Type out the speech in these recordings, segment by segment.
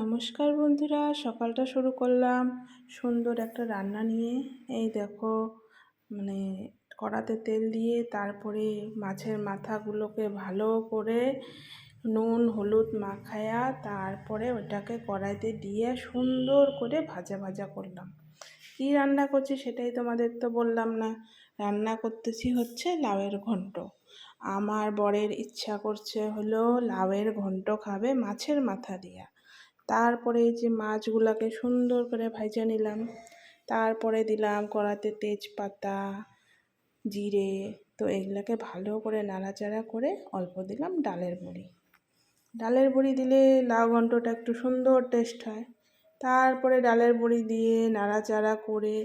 নমস্কার বন্ধুরা, সকালটা শুরু করলাম সুন্দর একটা রান্না নিয়ে। এই দেখো, মানে কড়াতে তেল দিয়ে তারপরে মাছের মাথাগুলোকে ভালো করে নুন হলুদ মাখায়া তারপরে ওটাকে কড়াইতে দিয়ে সুন্দর করে ভাজা ভাজা করলাম। কী রান্না করছি সেটাই তোমাদের তো বললাম না। রান্না করতেছি হচ্ছে লাউয়ের ঘন্ট। আমার বরের ইচ্ছা করছে হলো লাউয়ের ঘন্ট খাবে মাছের মাথা দিয়া। তারপরে এই যে মাছগুলোকে সুন্দর করে ভাজা নিলাম, তারপরে দিলাম কড়াতে তেজপাতা জিরে। তো এগুলোকে ভালো করে নাড়াচাড়া করে অল্প দিলাম ডালের বড়ি। ডালের বড়ি দিলে লাউ ঘন্টটা একটু সুন্দর টেস্ট হয়। তারপরে ডালের বড়ি দিয়ে নাড়াচাড়া করে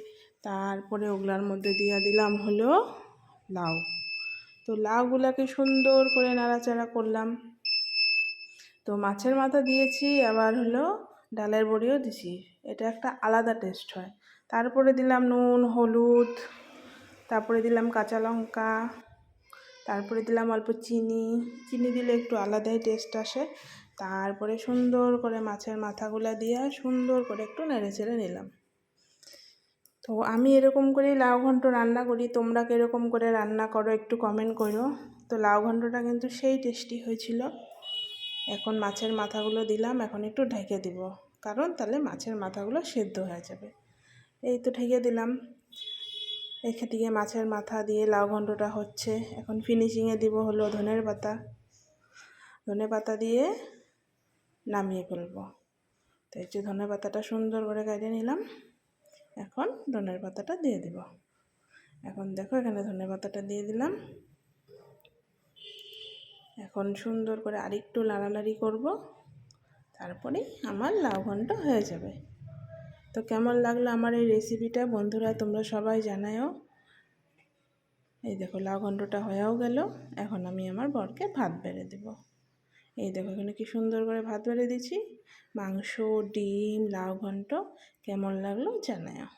তারপরে ওগুলার মধ্যে দিয়ে দিলাম হলো লাউ। তো লাউগুলোকে সুন্দর করে নাড়াচাড়া করলাম। তো মাছের মাথা দিয়েছি, আবার হলো ডালের বড়িও দিছি, এটা একটা আলাদা টেস্ট হয়। তারপরে দিলাম নুন হলুদ, তারপরে দিলাম কাঁচা লঙ্কা, তারপরে দিলাম অল্প চিনি। চিনি দিলে একটু আলাদাই টেস্ট আসে। তারপরে সুন্দর করে মাছের মাথাগুলো দিয়ে সুন্দর করে একটু নেড়ে চেড়ে নিলাম। তো আমি এরকম করেই লাউ ঘন্ট রান্না করি, তোমরা কীরকম করে রান্না করো একটু কমেন্ট করো। তো লাউ ঘন্টটা কিন্তু সেই টেস্টি হয়েছিল। এখন মাছের মাথাগুলো দিলাম, এখন একটু ঢেকে দিব, কারণ তাহলে মাছের মাথাগুলো সেদ্ধ হয়ে যাবে। এই তো ঢেকে দিলাম। এদিকে মাছের মাথা দিয়ে লাউ ঘন্টটা হচ্ছে। এখন ফিনিশিংয়ে দিব হলো ধনের পাতা। ধনে পাতা দিয়ে নামিয়ে ফেলবো। তো এই যে ধনে পাতাটা সুন্দর করে কেটে নিলাম, এখন ধনের পাতাটা দিয়ে দিব। এখন দেখো এখানে ধনে পাতাটা দিয়ে দিলাম। এখন সুন্দর করে আরেকটু নাড়ানাড়ি করব, তারপরে আমার লাউ ঘন্ট হয়ে যাবে। তো কেমন লাগলো আমার এই রেসিপিটা বন্ধুরা, তোমরা সবাই জানাও। এই দেখো লাউ ঘন্টটা হয়েও গেল। এখন আমি আমার বরকে ভাত বেড়ে দেব। এই দেখো এখানে কি সুন্দর করে ভাত বেড়ে দিচ্ছি। মাংস ডিম লাউ ঘন্ট কেমন লাগলো জানাও।